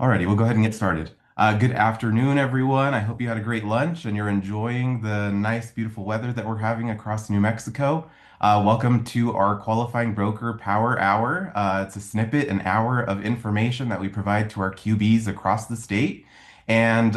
Alrighty, we'll go ahead and get started. Good afternoon, everyone. I hope you had a great lunch and you're enjoying the nice, beautiful weather that we're having across New Mexico. Welcome to our Qualifying Broker Power Hour. It's a snippet, an hour of information that we provide to our QBs across the state. And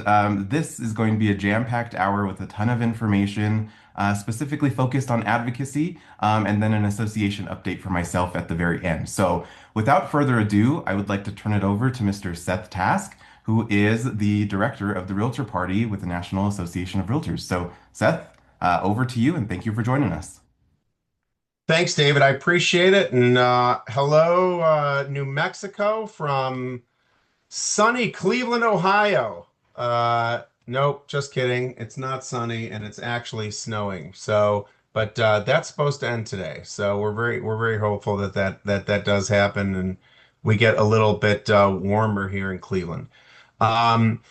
this is going to be a jam-packed hour with a ton of information, specifically focused on advocacy, and then an association update for myself at the very end. So, without further ado, I would like to turn it over to Mr. Seth Task, who is the director of the Realtor Party with the National Association of Realtors. So, Seth, over to you, and thank you for joining us. Thanks, David. I appreciate it. And hello, New Mexico from sunny Cleveland, Ohio. Nope, just kidding. It's not sunny and it's actually snowing. But that's supposed to end today. So we're very hopeful that does happen and we get a little bit warmer here in Cleveland. Um,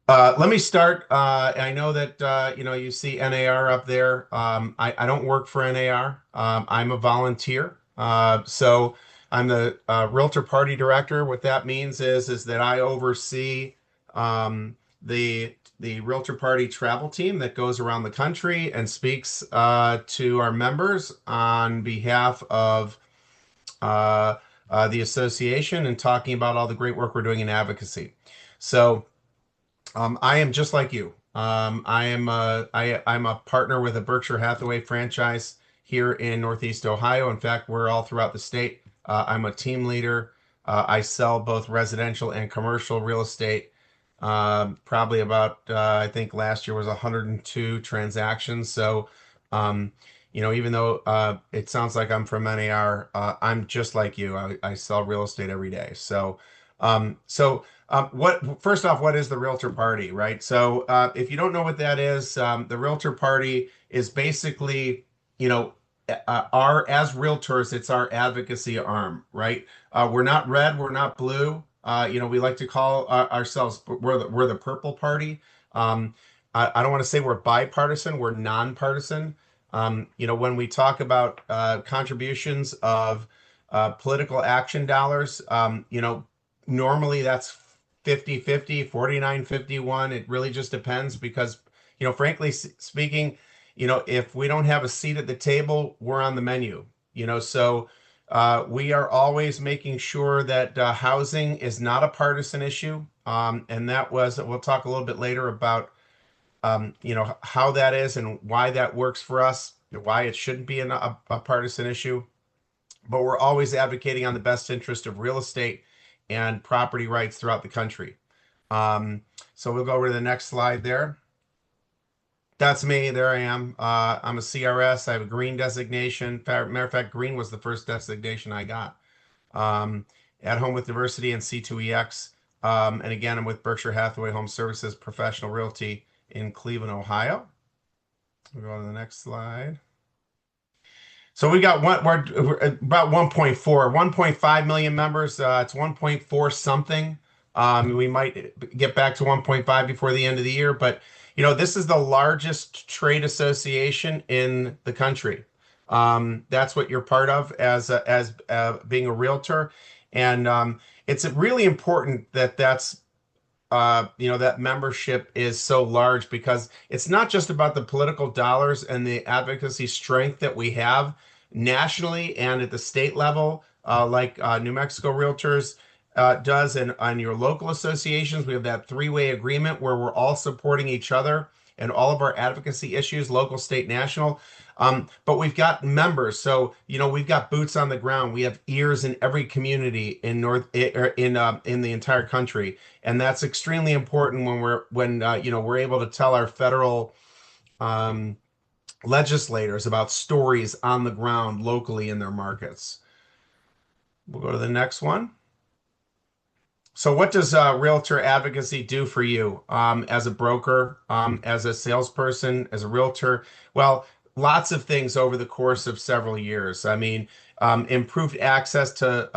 Let me start. I know that you see NAR up there. I don't work for NAR. I'm a volunteer. So I'm the Realtor Party Director. What that means is that I oversee the Realtor Party travel team that goes around the country and speaks to our members on behalf of uh, the association and talking about all the great work we're doing in advocacy. So. I am just like you. I'm a partner with a Berkshire Hathaway franchise here in Northeast Ohio. In fact, we're all throughout the state. I'm a team leader. I sell both residential and commercial real estate. Probably about, I think last year was 102 transactions. So, um, even though it sounds like I'm from NAR, I'm just like you. I sell real estate every day. What first off, what is the Realtor Party, right? So, if you don't know what that is, the Realtor Party is basically, you know, our as realtors, it's our advocacy arm, right? We're not red, we're not blue. We like to call ourselves we're the purple party. I don't want to say we're bipartisan, we're nonpartisan. When we talk about contributions of political action dollars, normally that's 50-50, 49-51. It really just depends because, frankly speaking, if we don't have a seat at the table, we're on the menu. We are always making sure that housing is not a partisan issue. And we'll talk a little bit later about, how that is and why that works for us, why it shouldn't be a partisan issue. But we're always advocating on the best interest of real estate and property rights throughout the country. So we'll go over to the next slide there. That's me. There I am. I'm a CRS. I have a green designation. Matter of fact, green was the first designation I got. Um, at Home with Diversity and C2EX. And again, I'm with Berkshire Hathaway Home Services Professional Realty in Cleveland, Ohio. We'll go to the next slide. So we're about 1.4, 1.5 million members. It's 1.4 something. We might get back to 1.5 before the end of the year, but this is the largest trade association in the country. That's what you're part of as being a realtor, and it's really important that membership is so large because it's not just about the political dollars and the advocacy strength that we have nationally and at the state level, like New Mexico Realtors does, and on your local associations. We have that three-way agreement where we're all supporting each other and all of our advocacy issues, local, state, national. But we've got members, so we've got boots on the ground. We have ears in every community in the entire country, and that's extremely important when we're able to tell our federal um, legislators about stories on the ground locally in their markets. We'll go to the next one. So, what does realtor advocacy do for you as a broker, as a salesperson, as a realtor? Well, lots of things over the course of several years. I mean, improved access to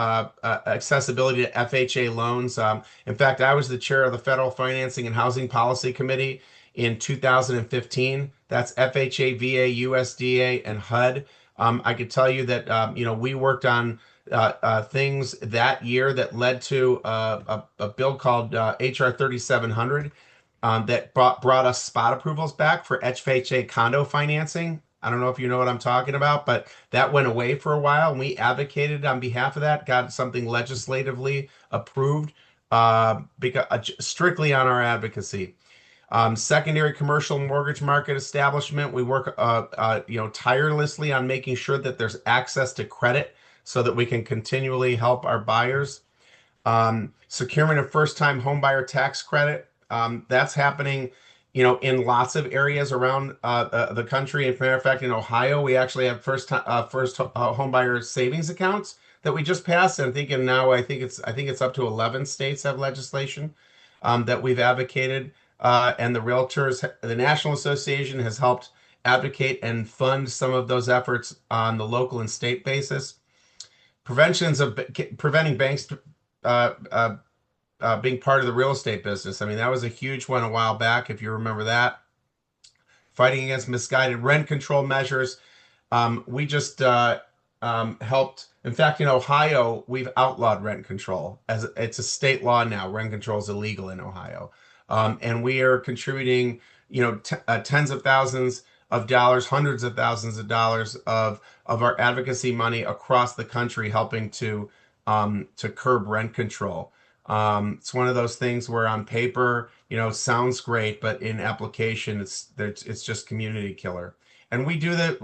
accessibility to FHA loans. In fact, I was the chair of the Federal Financing and Housing Policy Committee in 2015. That's FHA, VA, USDA, and HUD. I could tell you that we worked on things that year that led to a bill called HR 3700 that brought us spot approvals back for FHA condo financing. I don't know if you know what I'm talking about, but that went away for a while, and we advocated on behalf of that, got something legislatively approved strictly on our advocacy. Secondary commercial mortgage market establishment. We work, tirelessly on making sure that there's access to credit so that we can continually help our buyers. Securement of first-time homebuyer tax credit. That's happening, in lots of areas around the country. As a matter of fact, in Ohio, we actually have first homebuyer savings accounts that we just passed. And I'm thinking now, I think it's up to 11 states have legislation that we've advocated. And the Realtors, the National Association has helped advocate and fund some of those efforts on the local and state basis. Preventing banks uh, uh, being part of the real estate business. I mean, that was a huge one a while back, if you remember that. Fighting against misguided rent control measures. We just helped. In fact, in Ohio, we've outlawed rent control as it's a state law now. Rent control is illegal in Ohio, and we are contributing, tens of thousands of dollars, hundreds of thousands of dollars of our advocacy money across the country, helping to curb rent control. It's one of those things where on paper, sounds great, but in application, it's just community killer. And we do that,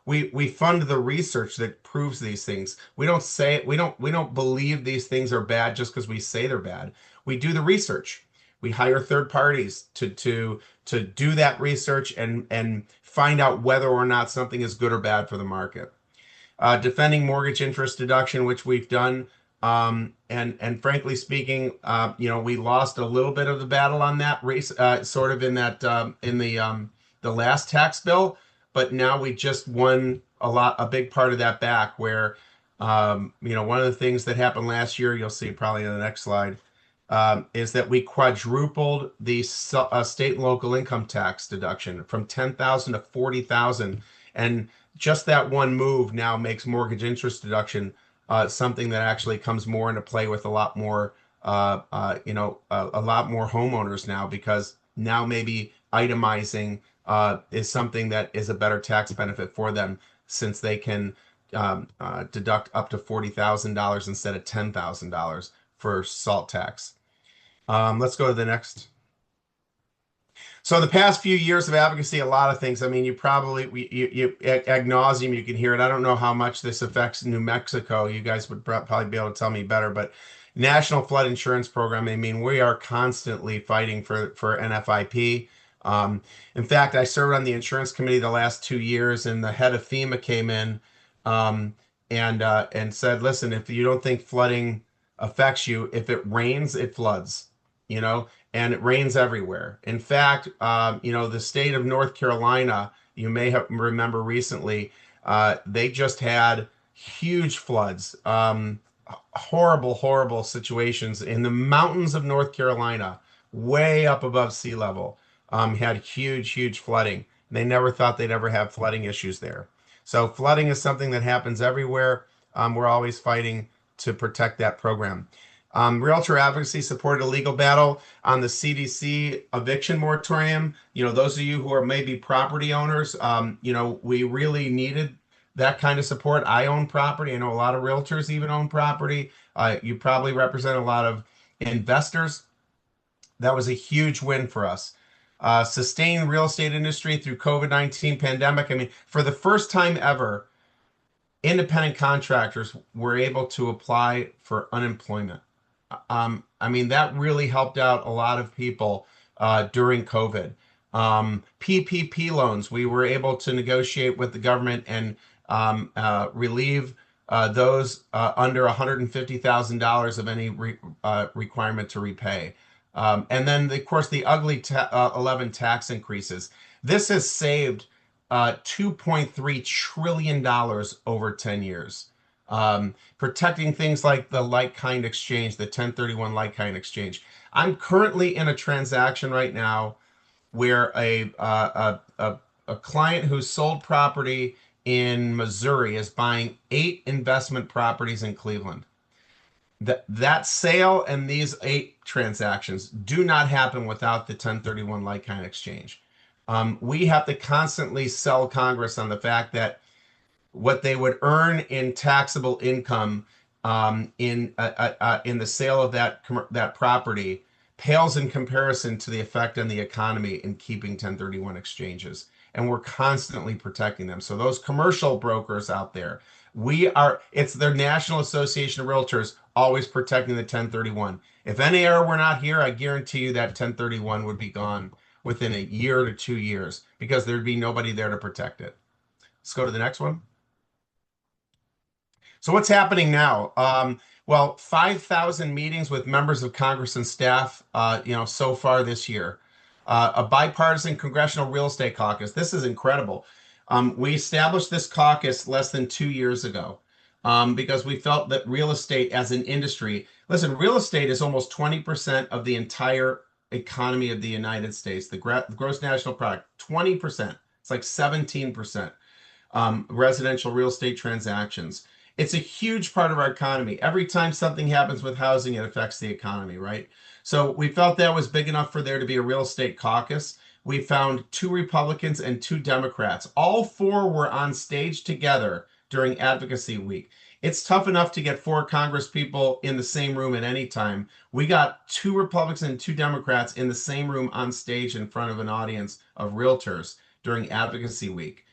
we fund the research that proves these things. We don't believe these things are bad just because we say they're bad. We do the research. We hire third parties to do that research and find out whether or not something is good or bad for the market. Defending mortgage interest deduction, which we've done. And frankly speaking, we lost a little bit of the battle on that race, sort of in that in the last tax bill, but now we just won a big part of that back. Where one of the things that happened last year, you'll see probably in the next slide, is that we quadrupled the state and local income tax deduction from 10,000 to 40,000, and just that one move now makes mortgage interest deduction something that actually comes more into play with a lot more, a lot more homeowners now, because now maybe itemizing is something that is a better tax benefit for them, since they can deduct up to $40,000 instead of $10,000 for SALT tax. Let's go to the next. So the past few years of advocacy, a lot of things. I mean, ad nauseum, you can hear it. I don't know how much this affects New Mexico. You guys would probably be able to tell me better, but National Flood Insurance Program. I mean, we are constantly fighting for NFIP. In fact, I served on the insurance committee the last 2 years, and the head of FEMA came in and said, "Listen, if you don't think flooding affects you, if it rains, it floods." And it rains everywhere. In fact, the state of North Carolina, you may remember recently, they just had huge floods, horrible, horrible situations in the mountains of North Carolina, way up above sea level. Had huge, huge flooding. They never thought they'd ever have flooding issues there. So flooding is something that happens everywhere. We're always fighting to protect that program. Realtor advocacy supported a legal battle on the CDC eviction moratorium. Those of you who are maybe property owners, we really needed that kind of support. I own property. I know a lot of realtors even own property. You probably represent a lot of investors. That was a huge win for us. Sustained real estate industry through COVID-19 pandemic. I mean, for the first time ever, independent contractors were able to apply for unemployment. I mean, that really helped out a lot of people during COVID. PPP loans, we were able to negotiate with the government and relieve those under $150,000 of any requirement to repay. And then, of course, the ugly 11 tax increases. This has saved $2.3 trillion over 10 years. Protecting things like the like-kind exchange, the 1031 like-kind exchange. I'm currently in a transaction right now where a client who sold property in Missouri is buying 8 investment properties in Cleveland. That sale and these 8 transactions do not happen without the 1031 like-kind exchange. We have to constantly sell Congress on the fact that what they would earn in taxable income in the sale of that property pales in comparison to the effect on the economy in keeping 1031 exchanges. And we're constantly protecting them. So those commercial brokers out there, it's their National Association of Realtors always protecting the 1031. If NAR were not here, I guarantee you that 1031 would be gone within a year to 2 years because there'd be nobody there to protect it. Let's go to the next one. So what's happening now? Well, 5,000 meetings with members of Congress and staff, so far this year. A bipartisan congressional real estate caucus. This is incredible. We established this caucus less than 2 years ago because we felt that real estate as an industry, listen, real estate is almost 20% of the entire economy of the United States, the gross national product, 20%. It's like 17%. Residential real estate transactions. It's a huge part of our economy. Every time something happens with housing, it affects the economy, right? So we felt that was big enough for there to be a real estate caucus. We found 2 Republicans and 2 Democrats. All 4 were on stage together during Advocacy Week. It's tough enough to get 4 Congress people in the same room at any time. We got 2 Republicans and 2 Democrats in the same room on stage in front of an audience of realtors during Advocacy Week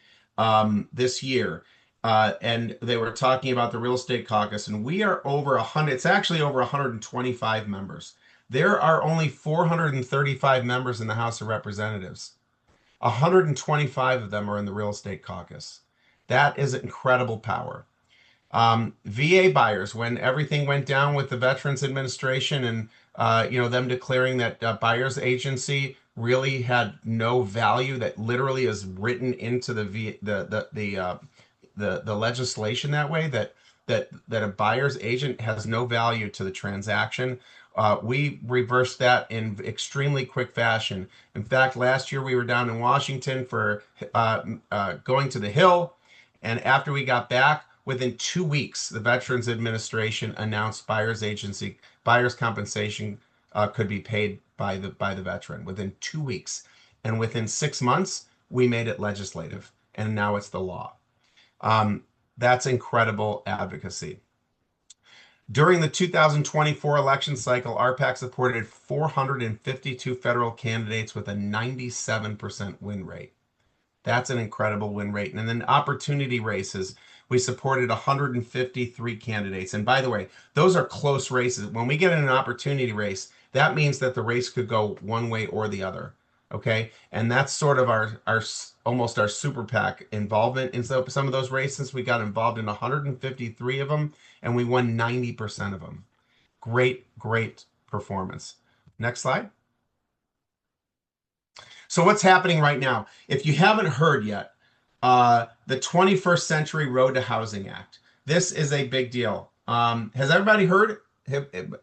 this year. And they were talking about the real estate caucus, and we are over 100. It's actually over 125 members. There are only 435 members in the House of Representatives. 125 of them are in the real estate caucus. That is incredible power. VA buyers, when everything went down with the Veterans Administration and them declaring that buyer's agency really had no value, that literally is written into the legislation that way, that a buyer's agent has no value to the transaction. We reversed that in extremely quick fashion. In fact, last year we were down in Washington for going to the Hill, and after we got back, within 2 weeks, the Veterans Administration announced buyer's compensation could be paid by the veteran within 2 weeks, and within 6 months we made it legislative, and now it's the law. That's incredible advocacy. During the 2024 election cycle, RPAC supported 452 federal candidates with a 97% win rate. That's an incredible win rate. And then opportunity races, we supported 153 candidates. And by the way, those are close races. When we get in an opportunity race, that means that the race could go one way or the other. Okay, and that's sort of our almost our super PAC involvement in some of those races. We got involved in 153 of them, and we won 90% of them. Great performance. Next slide. So what's happening right now? If you haven't heard yet, the 21st Century Road to Housing Act. This is a big deal. Has everybody heard?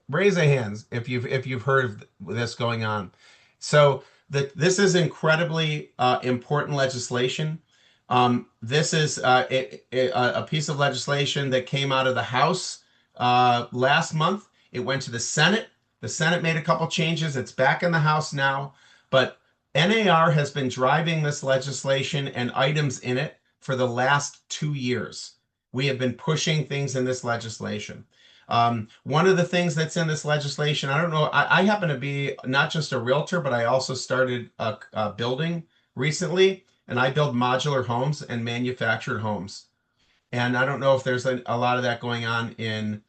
Raise their hands if you've heard of this going on. So this is incredibly important legislation. This is a piece of legislation that came out of the House last month. It went to the Senate. The Senate made a couple changes. It's back in the House now. But NAR has been driving this legislation and items in it for the last 2 years. We have been pushing things in this legislation. One of the things that's in this legislation, I don't know, I happen to be not just a realtor, but I also started a building recently, and I build modular homes and manufactured homes. And I don't know if there's a lot of that going on in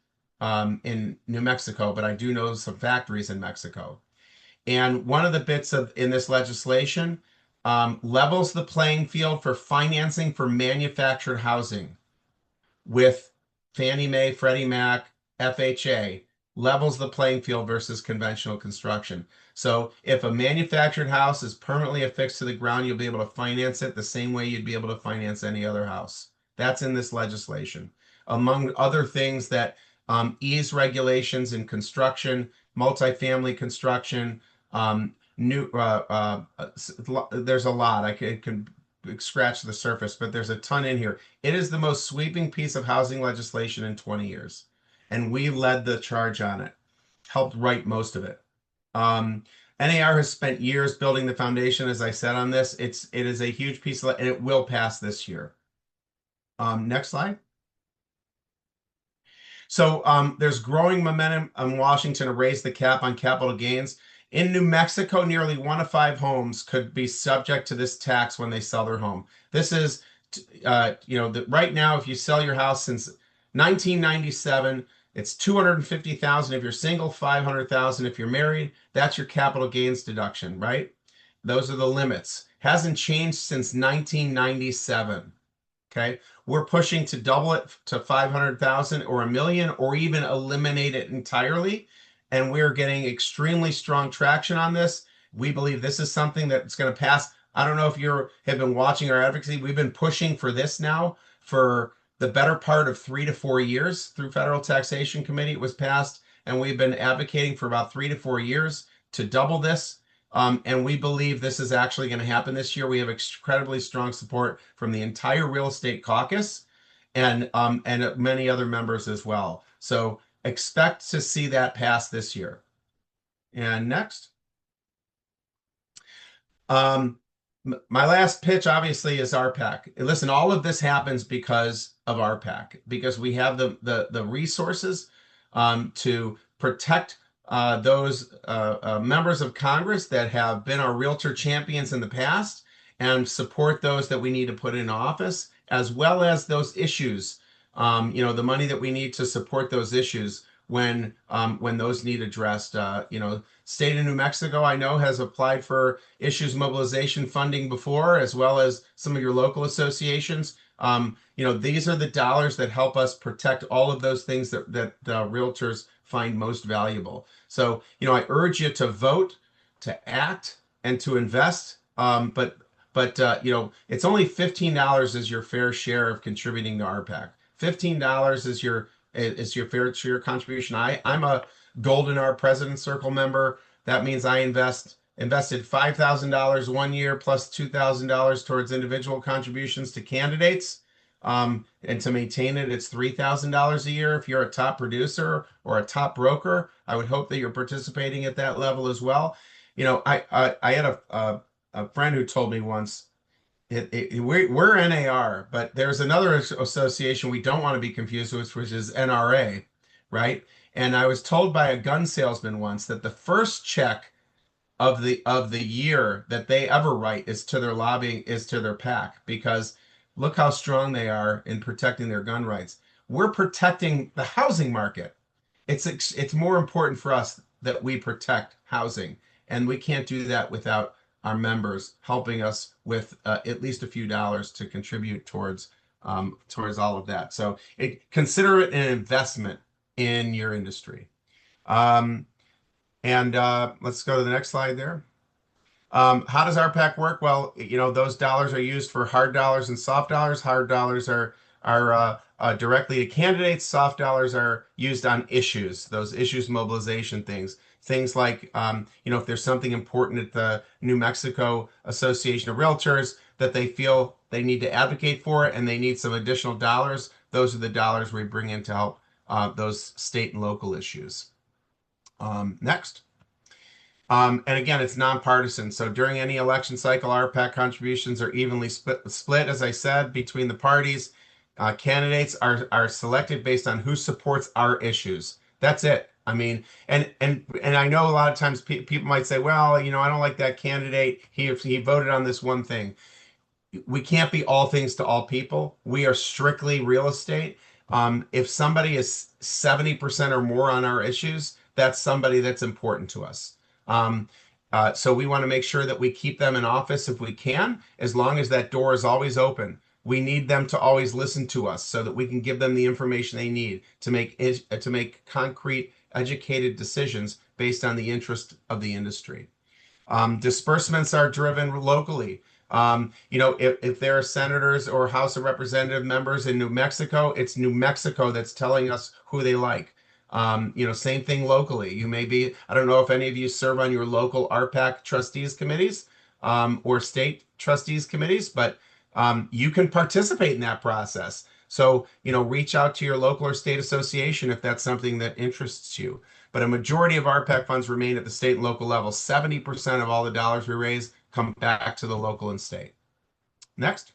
New Mexico, but I do know some factories in Mexico. And one of the bits in this legislation levels the playing field for financing for manufactured housing with Fannie Mae, Freddie Mac, FHA, levels the playing field versus conventional construction. So if a manufactured house is permanently affixed to the ground, you'll be able to finance it the same way you'd be able to finance any other house. That's in this legislation. Among other things that ease regulations in construction, multifamily construction, there's a lot. I can scratch the surface, but there's a ton in here. It is the most sweeping piece of housing legislation in 20 years. And we led the charge on it, helped write most of it. NAR has spent years building the foundation, as I said on this. It is a huge piece of, and it will pass this year. Next slide. So there's growing momentum in Washington to raise the cap on capital gains. In New Mexico, nearly 1 of 5 homes could be subject to this tax when they sell their home. This is, right now, if you sell your house since 1997, it's 250,000 if you're single, 500,000 if you're married. That's your capital gains deduction, right? Those are the limits. Hasn't changed since 1997. Okay, we're pushing to double it to 500,000 or $1 million, or even eliminate it entirely. And we're getting extremely strong traction on this. We believe this is something that's going to pass. I don't know if you have been watching our advocacy. We've been pushing for this now for the better part of 3 to 4 years through Federal Taxation Committee. It was passed, and we've been advocating for about 3 to 4 years to double this. And we believe this is actually going to happen this year. We have incredibly strong support from the entire real estate caucus and many other members as well. So expect to see that pass this year. And next. My last pitch, obviously, is RPAC. Listen, all of this happens because of RPAC, because we have the resources to protect those members of Congress that have been our realtor champions in the past and support those that we need to put in office, as well as those issues, the money that we need to support those issues when those need addressed. State of New Mexico, I know, has applied for issues mobilization funding before, as well as some of your local associations. These are the dollars that help us protect all of those things that realtors find most valuable. So, I urge you to vote, to act, and to invest. But it's only $15 is your fair share of contributing to RPAC. $15 is your fair share contribution. I'm a Golden R President Circle member. That means I invested $5,000 one year plus $2,000 towards individual contributions to candidates. And to maintain it, it's $3,000 a year. If you're a top producer or a top broker, I would hope that you're participating at that level as well. I had a friend who told me once, we're NAR, but there's another association we don't want to be confused with, which is NRA, right? And I was told by a gun salesman once that the first check of the year that they ever write is to their lobbying, is to their PAC, because look how strong they are in protecting their gun rights. We're protecting the housing market. It's more important for us that we protect housing, and we can't do that without our members helping us with at least a few dollars to contribute towards all of that. So consider it an investment in your industry. Let's go to the next slide there. How does RPAC work? Well, those dollars are used for hard dollars and soft dollars. Hard dollars are directly to candidates. Soft dollars are used on issues, those issues mobilization things. Things like, if there's something important at the New Mexico Association of Realtors that they feel they need to advocate for and they need some additional dollars, those are the dollars we bring in to help those state and local issues. Next. And again, it's nonpartisan. So during any election cycle, RPAC contributions are evenly split, as I said, between the parties. Candidates are selected based on who supports our issues. That's it. I mean, and I know a lot of times people might say, well, I don't like that candidate. He voted on this one thing. We can't be all things to all people. We are strictly real estate. If somebody is 70% or more on our issues, that's somebody that's important to us. So we want to make sure that we keep them in office if we can, as long as that door is always open. We need them to always listen to us so that we can give them the information they need to make concrete, educated decisions based on the interest of the industry. Disbursements are driven locally. If there are senators or House of Representative members in New Mexico, it's New Mexico that's telling us who they like. Same thing locally. I don't know if any of you serve on your local RPAC trustees committees or state trustees committees, but you can participate in that process. So, reach out to your local or state association if that's something that interests you. But a majority of our PAC funds remain at the state and local level. 70% of all the dollars we raise come back to the local and state. Next.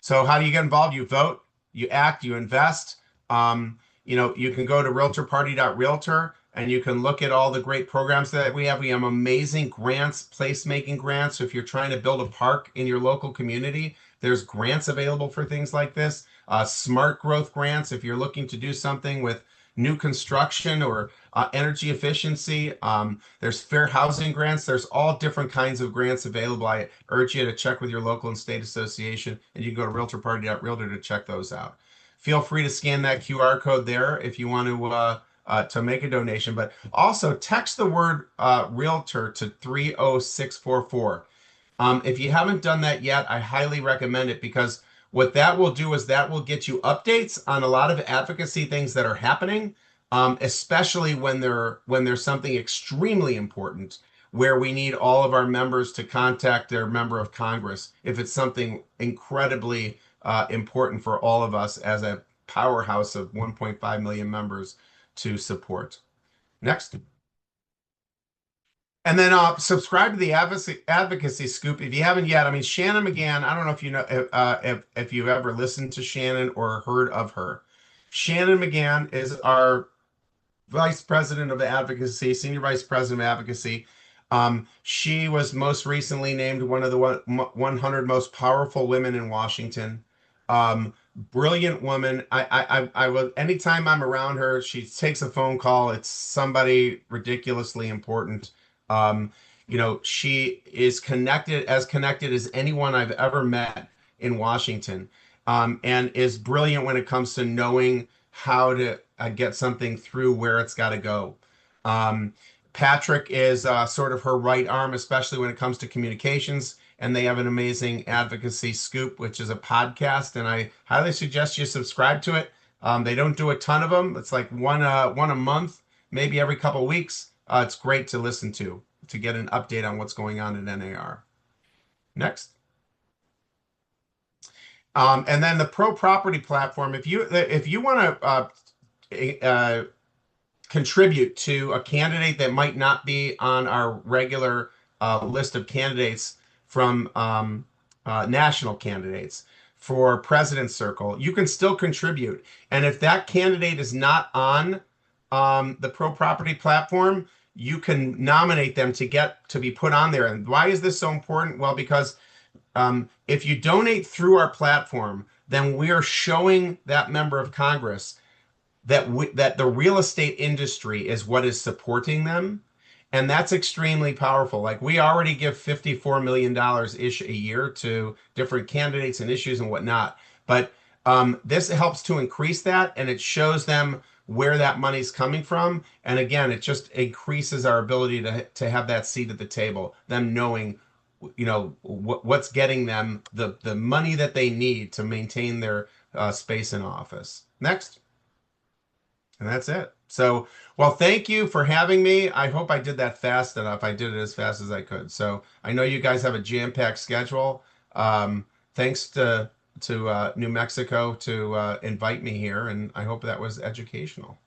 So how do you get involved? You vote, you act, you invest. You can go to realtorparty.realtor and you can look at all the great programs that we have. We have amazing grants, placemaking grants. So if you're trying to build a park in your local community, there's grants available for things like this. Smart growth grants, if you're looking to do something with new construction or energy efficiency. There's fair housing grants. There's all different kinds of grants available. I urge you to check with your local and state association, and you can go to realtorparty.realtor to check those out. Feel free to scan that QR code there if you want to make a donation, but also text the word realtor to 30644. If you haven't done that yet, I highly recommend it because what that will do is that will get you updates on a lot of advocacy things that are happening, especially when there's something extremely important where we need all of our members to contact their member of Congress if it's something incredibly important for all of us as a powerhouse of 1.5 million members to support. Next. And then subscribe to the advocacy scoop if you haven't yet. I mean, Shannon McGann, I don't know if you know if you've ever listened to Shannon or heard of her. Shannon McGann is our vice president of advocacy, senior vice president of advocacy. She was most recently named one of the 100 most powerful women in Washington. Brilliant woman. I will, anytime I'm around her, she takes a phone call. It's somebody ridiculously important. She is connected as anyone I've ever met in Washington, and is brilliant when it comes to knowing how to get something through where it's got to go. Patrick is sort of her right arm, especially when it comes to communications, and they have an amazing advocacy scoop, which is a podcast, and I highly suggest you subscribe to it. They don't do a ton of them. It's like one a month, maybe every couple of weeks. It's great to listen to get an update on what's going on in NAR. Next. And then the pro property platform. If you want to contribute to a candidate that might not be on our regular list of candidates from national candidates for President's Circle, you can still contribute. And if that candidate is not on the pro property platform, you can nominate them to be put on there. And why is this so important? Well, because if you donate through our platform, then we are showing that member of Congress that the real estate industry is what is supporting them. And that's extremely powerful. Like, we already give $54 million ish a year to different candidates and issues and whatnot. But this helps to increase that, and it shows them where that money's coming from. And again, it just increases our ability to have that seat at the table, them knowing, what's getting them the money that they need to maintain their space in office. Next. And that's it. So, well, thank you for having me. I hope I did that fast enough. I did it as fast as I could. So I know you guys have a jam-packed schedule. Thanks to New Mexico to invite me here, and I hope that was educational.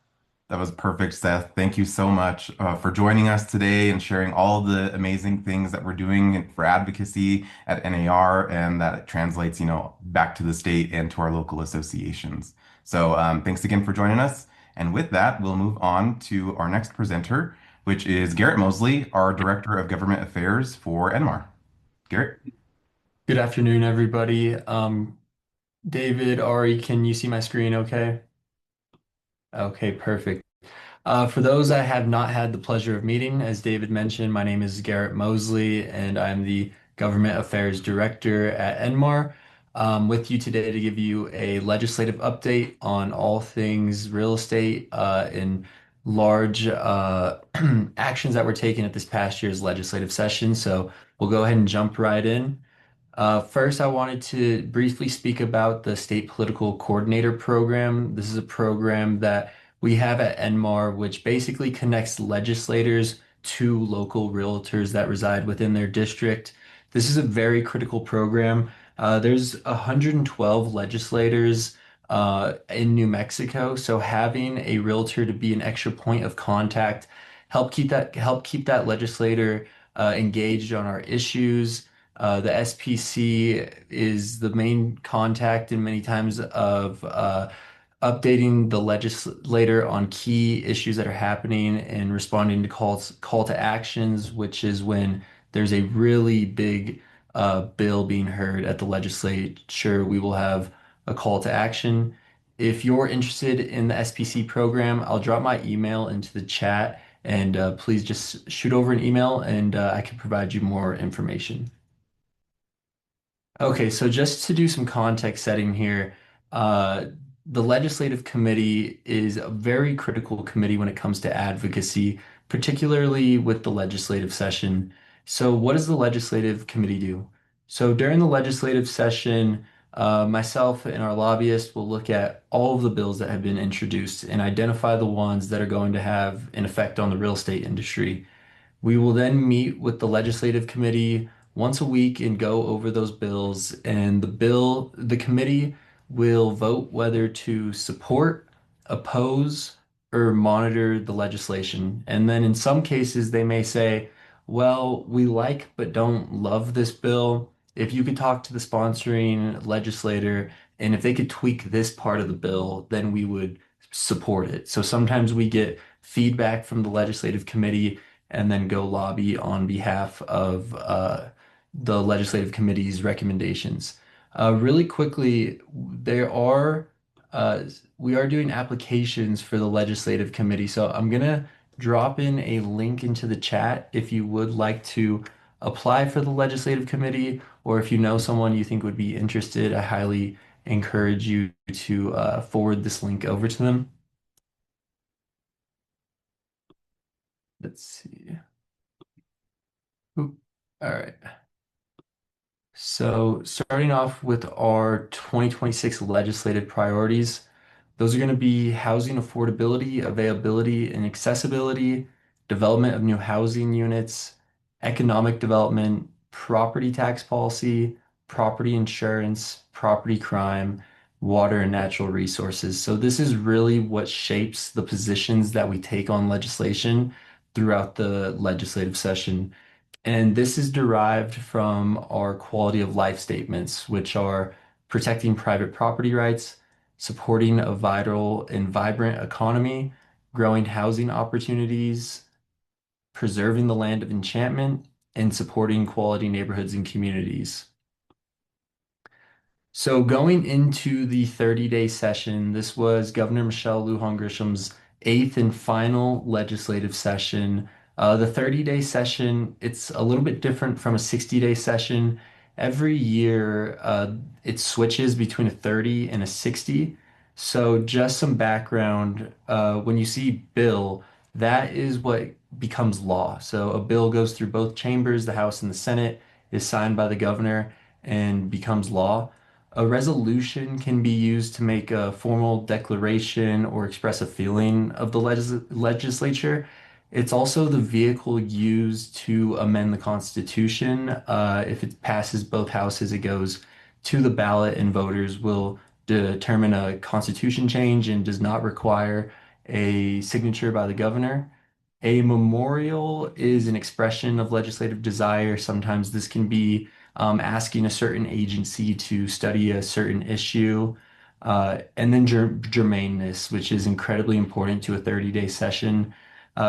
That was perfect, Seth. Thank you so much for joining us today and sharing all the amazing things that we're doing for advocacy at NAR, and that it translates, back to the state and to our local associations. So thanks again for joining us. And with that, we'll move on to our next presenter, which is Garret Moseley, our Director of Government Affairs for NMAR. Garret? Good afternoon, everybody. David, Ari, can you see my screen okay? Okay, perfect. For those I have not had the pleasure of meeting, as David mentioned, my name is Garret Moseley, and I'm the Government Affairs Director at NMAR. With you today to give you a legislative update on all things real estate in large actions that were taken at this past year's legislative session. So we'll go ahead and jump right in. First, I wanted to briefly speak about the State Political Coordinator Program. This is a program that we have at NMAR, which basically connects legislators to local realtors that reside within their district. This is a very critical program. There's 112 legislators in New Mexico, so having a realtor to be an extra point of contact, help keep that legislator engaged on our issues. The SPC is the main contact and many times of updating the legislator on key issues that are happening and responding to call to actions, which is when there's a really big bill being heard at the legislature, we will have a call to action. If you're interested in the SPC program, I'll drop my email into the chat and please just shoot over an email and I can provide you more information. Okay, so just to do some context setting here, uh, the Legislative Committee is a very critical committee when it comes to advocacy, particularly with the legislative session. So, what does the Legislative Committee do? So, during the legislative session, myself and our lobbyist will look at all of the bills that have been introduced and identify the ones that are going to have an effect on the real estate industry. We will then meet with the legislative committee once a week and go over those bills. And the committee will vote whether to support, oppose, or monitor the legislation. And then in some cases, they may say, well, we like but don't love this bill. If you could talk to the sponsoring legislator and if they could tweak this part of the bill, then we would support it. So sometimes we get feedback from the legislative committee and then go lobby on behalf of the legislative committee's recommendations. Really quickly, there are uh, we are doing applications for the legislative committee, so I'm gonna drop in a link into the chat if you would like to apply for the legislative committee, or if you know someone you think would be interested, I highly encourage you to forward this link over to them. Let's see. Oop. All right. So, starting off with our 2026 legislative priorities, those are going to be housing affordability, availability, and accessibility, development of new housing units, economic development, property tax policy, property insurance, property crime, water and natural resources. So, this is really what shapes the positions that we take on legislation throughout the legislative session. And this is derived from our quality of life statements, which are protecting private property rights, supporting a vital and vibrant economy, growing housing opportunities, preserving the land of enchantment, and supporting quality neighborhoods and communities. So going into the 30-day session, this was Governor Michelle Lujan Grisham's eighth and final legislative session. The 30-day session, it's a little bit different from a 60-day session. Every year, it switches between a 30 and a 60. So just some background, when you see bill, that is what becomes law. So a bill goes through both chambers, the House and the Senate, is signed by the governor and becomes law. A resolution can be used to make a formal declaration or express a feeling of the legislature. It's also the vehicle used to amend the Constitution. If it passes both houses, it goes to the ballot, and voters will determine a constitution change and does not require a signature by the governor. A memorial is an expression of legislative desire. Sometimes this can be asking a certain agency to study a certain issue. And then germaneness, which is incredibly important to a 30-day session.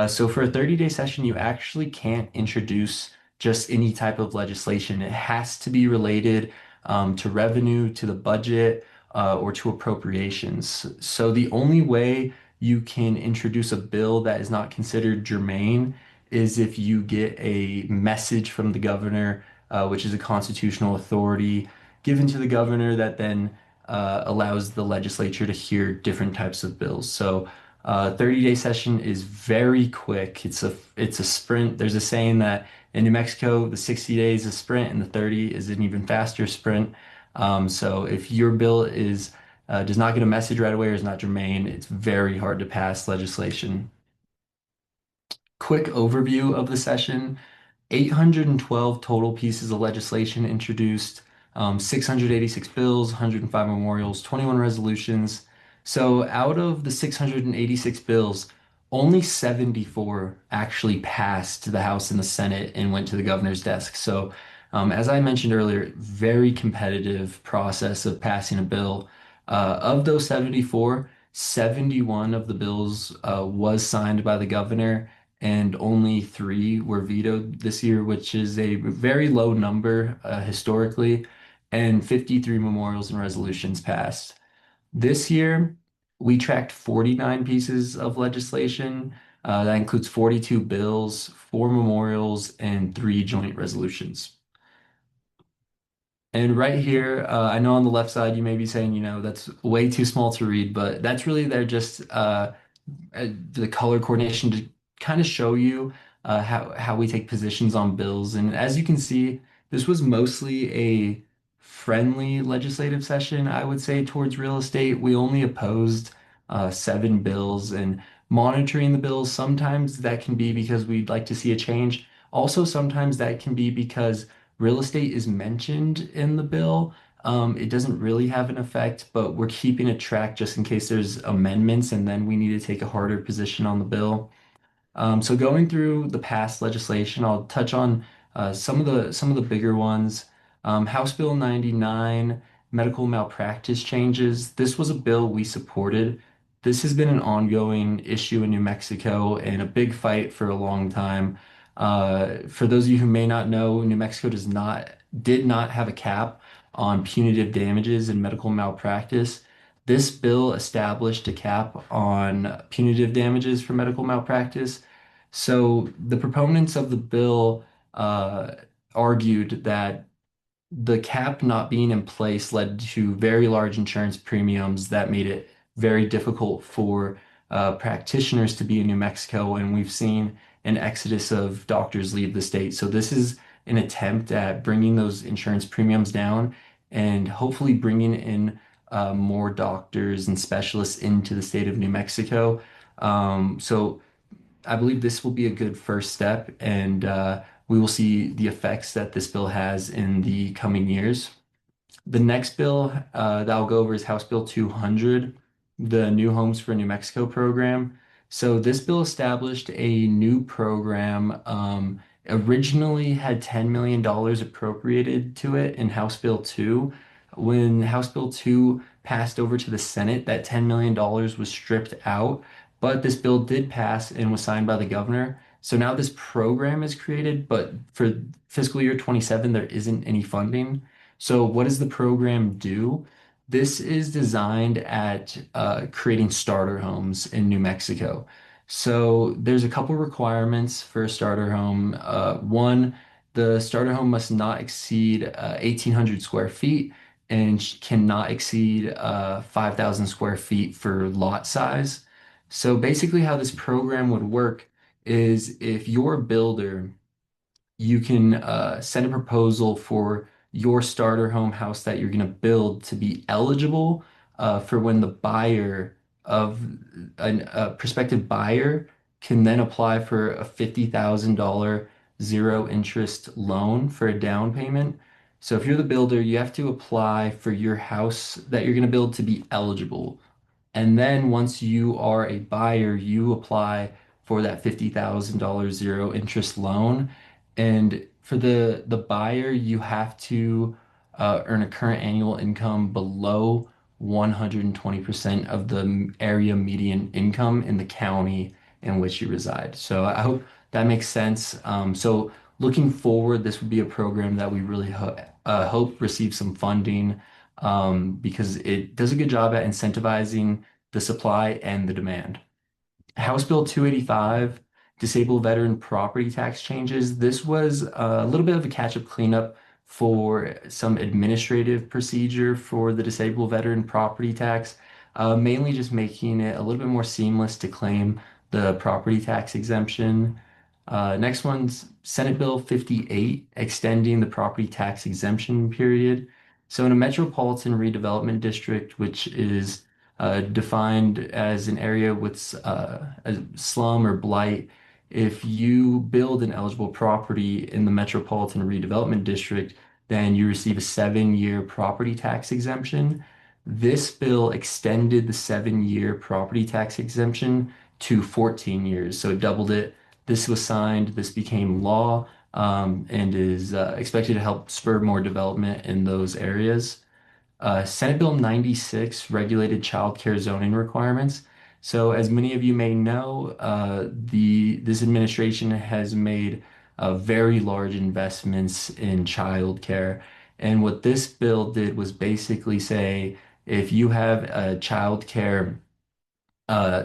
So for a 30-day session, you actually can't introduce just any type of legislation. It has to be related to revenue, to the budget, or to appropriations. So the only way you can introduce a bill that is not considered germane is if you get a message from the governor, which is a constitutional authority given to the governor that then allows the legislature to hear different types of bills. So 30-day session is very quick. It's a sprint. There's a saying that in New Mexico, the 60 days is a sprint and the 30 is an even faster sprint. So if your bill does not get a message right away or is not germane, it's very hard to pass legislation. Quick overview of the session. 812 total pieces of legislation introduced, 686 bills, 105 memorials, 21 resolutions. So out of the 686 bills, only 74 actually passed the House and the Senate and went to the governor's desk. So, as I mentioned earlier, very competitive process of passing a bill. Of those 74, 71 of the bills was signed by the governor, and only three were vetoed this year, which is a very low number historically, and 53 memorials and resolutions passed. This year, we tracked 49 pieces of legislation. That includes 42 bills, four memorials, and three joint resolutions. And right here, I know on the left side, you may be saying, that's way too small to read, but that's really there just the color coordination to kind of show you how we take positions on bills. And as you can see, this was mostly a friendly legislative session, I would say, towards real estate. We only opposed seven bills, and monitoring the bills, sometimes that can be because we'd like to see a change. Also, sometimes that can be because real estate is mentioned in the bill. It doesn't really have an effect, but we're keeping a track just in case there's amendments and then we need to take a harder position on the bill. So going through the past legislation, I'll touch on some of the bigger ones. House Bill 99, medical malpractice changes. This was a bill we supported. This has been an ongoing issue in New Mexico and a big fight for a long time. For those of you who may not know, New Mexico did not have a cap on punitive damages and medical malpractice. This bill established a cap on punitive damages for medical malpractice. So the proponents of the bill argued that the cap not being in place led to very large insurance premiums that made it very difficult for practitioners to be in New Mexico, and we've seen an exodus of doctors leave the state. So this is an attempt at bringing those insurance premiums down and hopefully bringing in more doctors and specialists into the state of New Mexico. So I believe this will be a good first step, and we will see the effects that this bill has in the coming years. The next bill that I'll go over is House Bill 200, the New Homes for New Mexico program. So this bill established a new program, originally had $10 million appropriated to it in House Bill 2. When House Bill 2 passed over to the Senate, that $10 million was stripped out, but this bill did pass and was signed by the governor. So now this program is created, but for fiscal year 27, there isn't any funding. So what does the program do? This is designed at creating starter homes in New Mexico. So there's a couple requirements for a starter home. One, the starter home must not exceed 1,800 square feet and cannot exceed 5,000 square feet for lot size. So basically, how this program would work is if you're a builder, you can send a proposal for your starter home house that you're going to build to be eligible for when the buyer of a prospective buyer can then apply for a $50,000 zero interest loan for a down payment. So if you're the builder, you have to apply for your house that you're going to build to be eligible. And then once you are a buyer, you apply for that $50,000 zero interest loan. And for the buyer, you have to earn a current annual income below 120% of the area median income in the county in which you reside. So I hope that makes sense. So looking forward, this would be a program that we really hope receives some funding because it does a good job at incentivizing the supply and the demand. House Bill 285, disabled veteran property tax changes. This was a little bit of a catch-up cleanup for some administrative procedure for the disabled veteran property tax, mainly just making it a little bit more seamless to claim the property tax exemption. Next one's Senate Bill 58, extending the property tax exemption period. So in a metropolitan redevelopment district, which is defined as an area with a slum or blight, if you build an eligible property in the Metropolitan Redevelopment District, then you receive a 7-year property tax exemption. This bill extended the 7-year property tax exemption to 14 years, so it doubled it. This was signed, this became law, and is expected to help spur more development in those areas. Senate Bill 96 regulated childcare zoning requirements. So, as many of you may know, this administration has made very large investments in childcare. And what this bill did was basically say if you have a childcare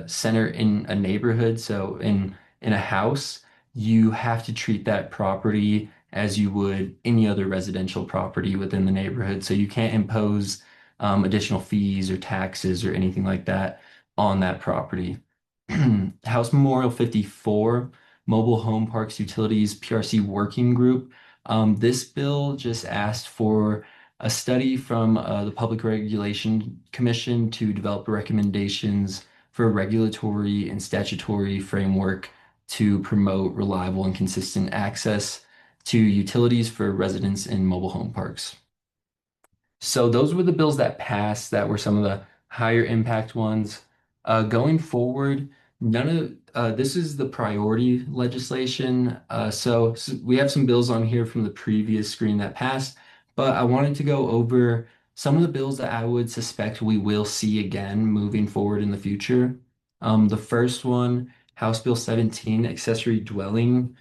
center in a neighborhood, so in a house, you have to treat that property as you would any other residential property within the neighborhood. So you can't impose additional fees or taxes or anything like that on that property. House Memorial 54, Mobile Home Parks Utilities PRC Working Group. This bill just asked for a study from the Public Regulation Commission to develop recommendations for a regulatory and statutory framework to promote reliable and consistent access to utilities for residents in mobile home parks. So those were the bills that passed that were some of the higher impact ones. Going forward, none of this is the priority legislation. So we have some bills on here from the previous screen that passed, but I wanted to go over some of the bills that I would suspect we will see again moving forward in the future. The first one, House Bill 17, accessory dwelling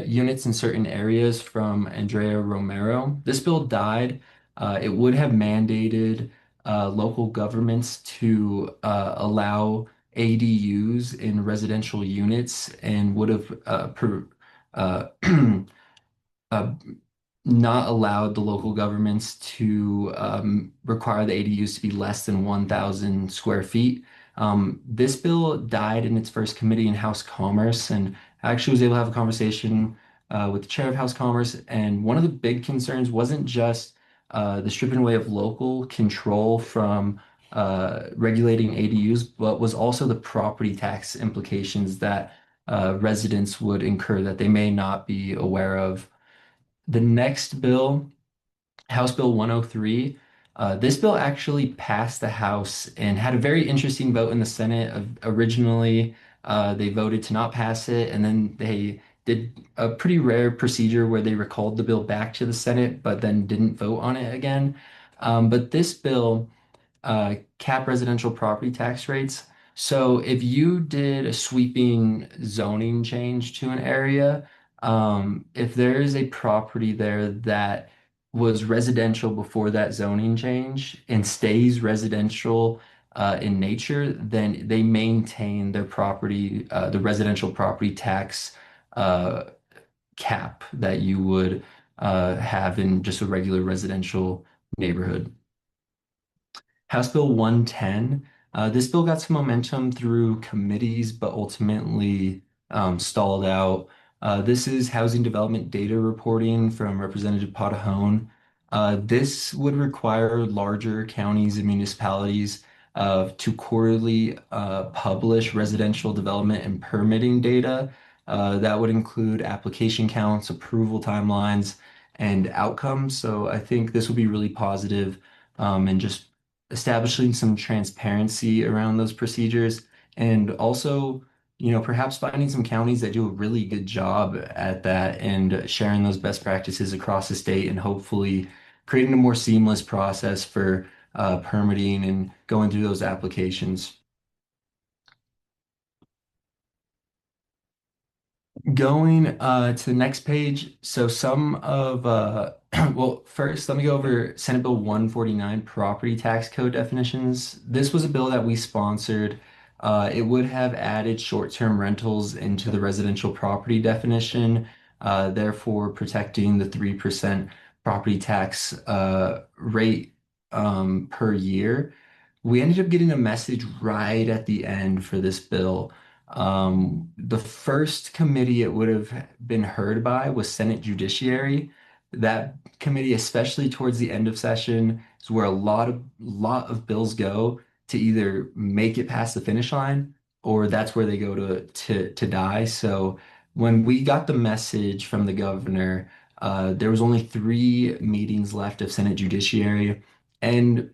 units in certain areas from Andrea Romero. This bill died. It would have mandated local governments to allow ADUs in residential units and would have uh, uh, not allowed the local governments to require the ADUs to be less than 1,000 square feet. This bill died in its first committee in House Commerce, and I actually was able to have a conversation with the chair of House Commerce. And one of the big concerns wasn't just the stripping away of local control from regulating ADUs, but was also the property tax implications that residents would incur that they may not be aware of. The next bill, House Bill 103, this bill actually passed the House and had a very interesting vote in the Senate. Originally, they voted to not pass it, and then they did a pretty rare procedure where they recalled the bill back to the Senate, but then didn't vote on it again. But this bill cap residential property tax rates. So if you did a sweeping zoning change to an area, if there is a property there that was residential before that zoning change and stays residential in nature, then they maintain their property, the residential property tax uh, cap that you would have in just a regular residential neighborhood. House Bill 110. This bill got some momentum through committees, but ultimately stalled out. This is housing development data reporting from Representative Potahone. This would require larger counties and municipalities to quarterly publish residential development and permitting data. That would include application counts, approval timelines, and outcomes. So I think this will be really positive and just establishing some transparency around those procedures and also, perhaps finding some counties that do a really good job at that and sharing those best practices across the state and hopefully creating a more seamless process for permitting and going through those applications. Going to the next page, so some of well, first let me go over Senate Bill 149, property tax code definitions. This was a bill that we sponsored. It would have added short-term rentals into the residential property definition, therefore protecting the 3% property tax rate per year. We ended up getting a message right at the end for this bill. The first committee it would have been heard by was Senate Judiciary. That committee, especially towards the end of session, is where a lot of bills go to either make it past the finish line or that's where they go to die. So when we got the message from the governor, there was only 3 meetings left of Senate Judiciary, and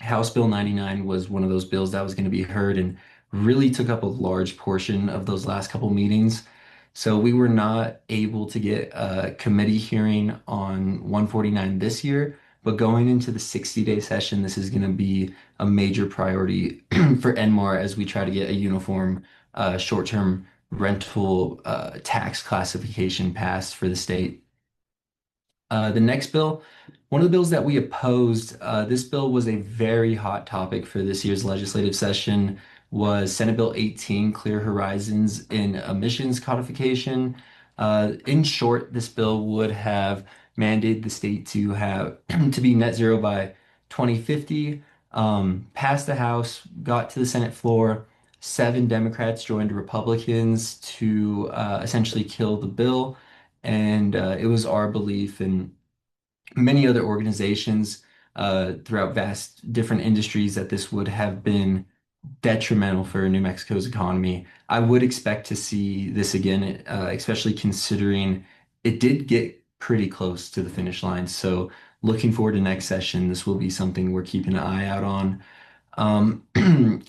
House Bill 99 was one of those bills that was going to be heard and really took up a large portion of those last couple meetings. So we were not able to get a committee hearing on 149 this year, but going into the 60-day session, this is going to be a major priority for NMAR as we try to get a uniform short-term rental tax classification passed for the state. The next bill, one of the bills that we opposed, this bill was a very hot topic for this year's legislative session, was Senate Bill 18, Clear Horizons in Emissions Codification. In short, this bill would have mandated the state to have to be net zero by 2050. Passed the House, got to the Senate floor. 7 Democrats joined Republicans to essentially kill the bill. And it was our belief, and many other organizations throughout vast different industries, that this would have been detrimental for New Mexico's economy. I would expect to see this again, especially considering it did get pretty close to the finish line. So looking forward to next session, this will be something we're keeping an eye out on.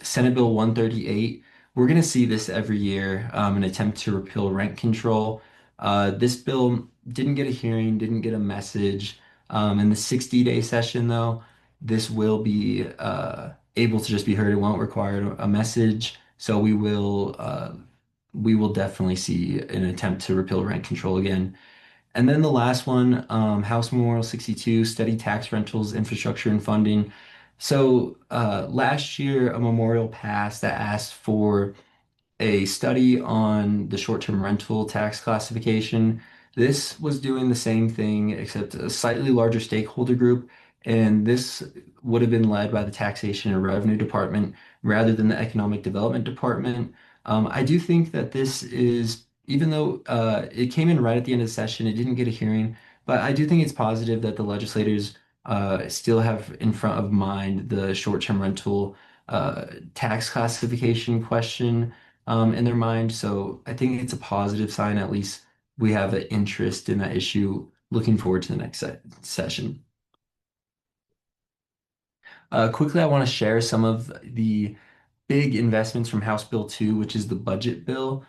Senate Bill 138, we're going to see this every year, an attempt to repeal rent control. This bill didn't get a hearing, didn't get a message. In the 60-day session, though, this will be able to just be heard. It won't require a message. So we will definitely see an attempt to repeal rent control again. And then the last one, House Memorial 62, Steady Tax Rentals, Infrastructure and Funding. So last year, a memorial passed that asked for a study on the short-term rental tax classification. This was doing the same thing, except a slightly larger stakeholder group, and this would have been led by the Taxation and Revenue Department rather than the Economic Development Department. I do think that this is, even though it came in right at the end of the session, it didn't get a hearing, but I do think it's positive that the legislators still have in front of mind the short-term rental tax classification question in their mind. So I think it's a positive sign. At least we have an interest in that issue. Looking forward to the next session. Quickly, I want to share some of the big investments from House Bill 2, which is the budget bill.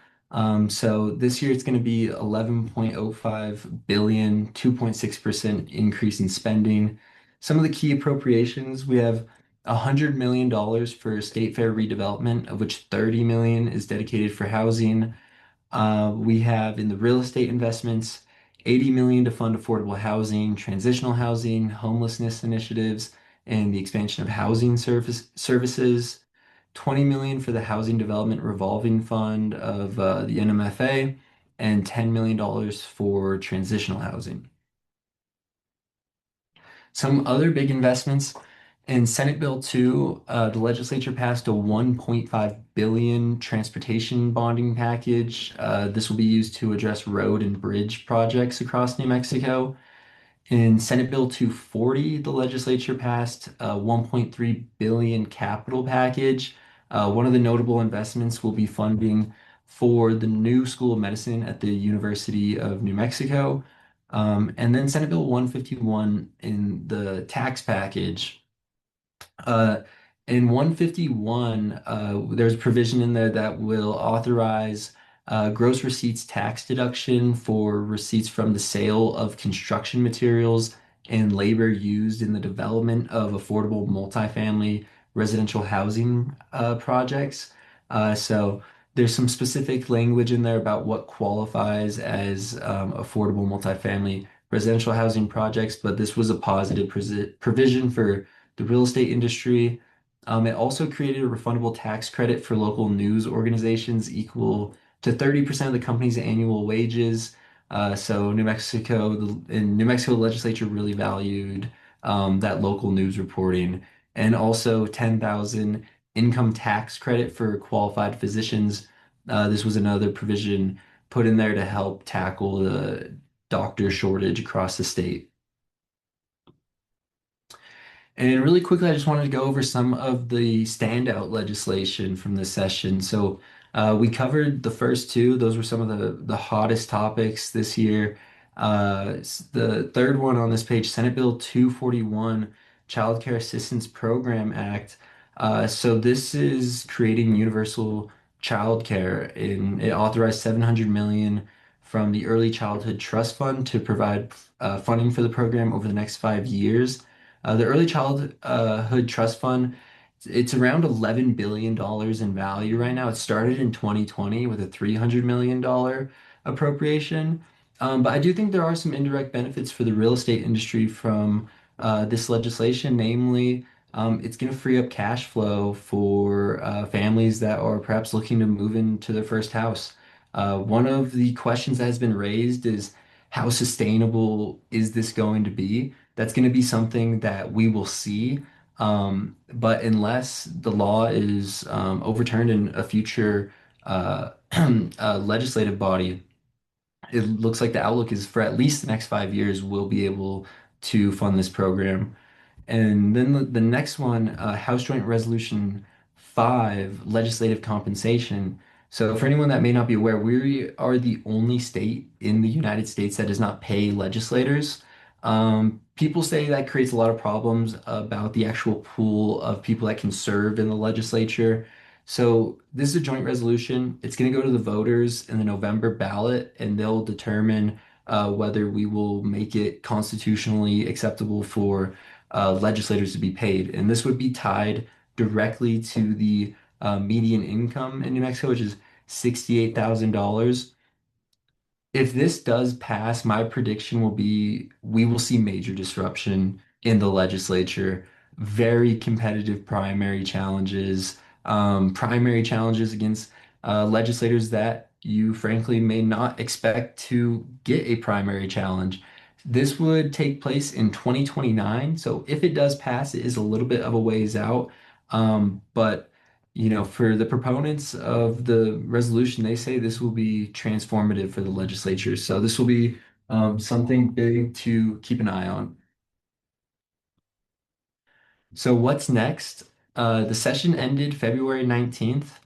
So this year it's going to be 11.05 billion, 2.6% increase in spending. Some of the key appropriations, we have $100 million for state fair redevelopment, of which 30 million is dedicated for housing. We have in the real estate investments, 80 million to fund affordable housing, transitional housing, homelessness initiatives, and the expansion of housing services. 20 million for the Housing Development Revolving Fund of the NMFA, and $10 million for transitional housing. Some other big investments in Senate Bill 2, the legislature passed a 1.5 billion transportation bonding package. This will be used to address road and bridge projects across New Mexico. In Senate Bill 240, the legislature passed a 1.3 billion capital package. One of the notable investments will be funding for the new School of Medicine at the University of New Mexico. And then Senate Bill 151 in the tax package. Uh, in 151, there's provision in there that will authorize gross receipts tax deduction for receipts from the sale of construction materials and labor used in the development of affordable multifamily residential housing projects. So there's some specific language in there about what qualifies as affordable multifamily residential housing projects, but this was a positive provision for the real estate industry. It also created a refundable tax credit for local news organizations equal to 30% of the company's annual wages. So in New Mexico, the legislature really valued that local news reporting, and also 10,000 income tax credit for qualified physicians. This was another provision put in there to help tackle the doctor shortage across the state. And really quickly, I just wanted to go over some of the standout legislation from this session. So we covered the first two; those were some of the hottest topics this year. The third one on this page, Senate Bill 241, Child Care Assistance Program Act. So this is creating universal child care, and it authorized 700 million from the Early Childhood Trust Fund to provide funding for the program over the next 5 years. The Early Childhood Trust Fund, it's around $11 billion in value right now. It started in 2020 with a $300 million appropriation. But I do think there are some indirect benefits for the real estate industry from this legislation. Namely, it's going to free up cash flow for families that are perhaps looking to move into their first house. One of the questions that has been raised is how sustainable is this going to be? That's going to be something that we will see. But unless the law is overturned in a future legislative body, it looks like the outlook is for at least the next 5 years, we'll be able to fund this program. And then the next one, House Joint Resolution 5, legislative compensation. So, for anyone that may not be aware, we are the only state in the United States that does not pay legislators. People say that creates a lot of problems about the actual pool of people that can serve in the legislature. So, this is a joint resolution. It's going to go to the voters in the November ballot, and they'll determine whether we will make it constitutionally acceptable for legislators to be paid. And this would be tied directly to the median income in New Mexico, which is $68,000. If this does pass, my prediction will be we will see major disruption in the legislature, very competitive primary challenges against legislators that you frankly may not expect to get a primary challenge. This would take place in 2029. So if it does pass, it is a little bit of a ways out. But for the proponents of the resolution, they say this will be transformative for the legislature. So this will be something big to keep an eye on. So what's next? The session ended February 19th.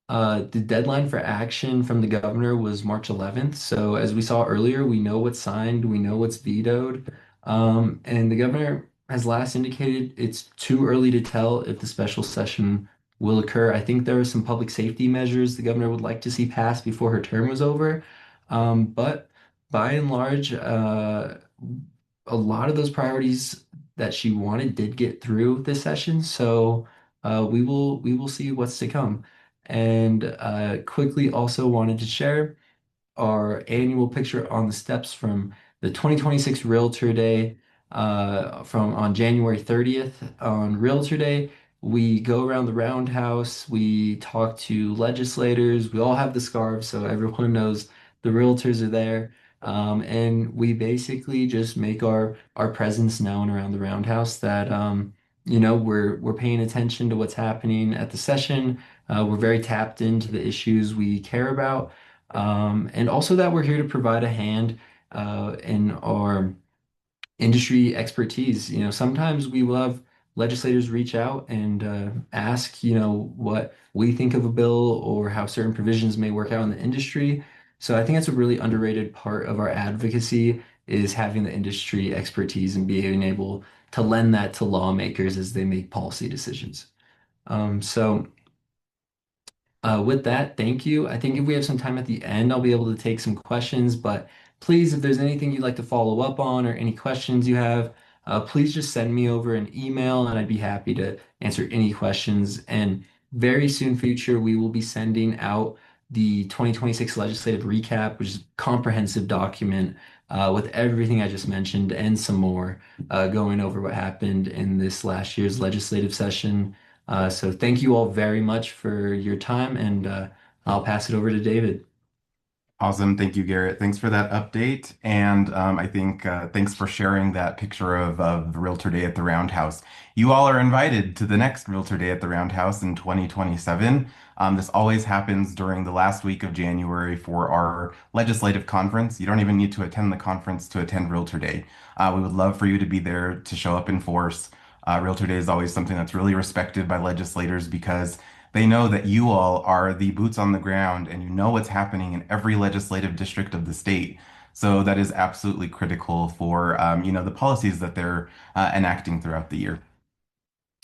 The deadline for action from the governor was March 11th. So as we saw earlier, we know what's signed, we know what's vetoed. And the governor has last indicated it's too early to tell if the special session will occur. I think there are some public safety measures the governor would like to see passed before her term was over. But by and large, a lot of those priorities that she wanted did get through this session. So we will see what's to come. And quickly also wanted to share our annual picture on the steps from the 2026 Realtor Day from on January 30th. On Realtor Day, we go around the roundhouse, we talk to legislators, we all have the scarves, so everyone knows the realtors are there. And we basically just make our presence known around the roundhouse that we're paying attention to what's happening at the session. We're very tapped into the issues we care about, and also that we're here to provide a hand in our industry expertise. Sometimes we will have legislators reach out and ask, what we think of a bill or how certain provisions may work out in the industry. So I think that's a really underrated part of our advocacy is having the industry expertise and being able to lend that to lawmakers as they make policy decisions. So with that, thank you. I think if we have some time at the end, I'll be able to take some questions. But please, if there's anything you'd like to follow up on or any questions you have, please just send me over an email and I'd be happy to answer any questions. And very soon future, we will be sending out the 2026 legislative recap, which is a comprehensive document with everything I just mentioned and some more, going over what happened in this last year's legislative session. So thank you all very much for your time, and I'll pass it over to David. Awesome. Thank you, Garrett. Thanks for that update. And I think thanks for sharing that picture of the Realtor Day at the Roundhouse. You all are invited to the next Realtor Day at the Roundhouse in 2027. This always happens during the last week of January for our legislative conference. You don't even need to attend the conference to attend Realtor Day. We would love for you to be there to show up in force. Realtor Day is always something that's really respected by legislators because they know that you all are the boots on the ground and you know what's happening in every legislative district of the state. So that is absolutely critical for the policies that they're enacting throughout the year.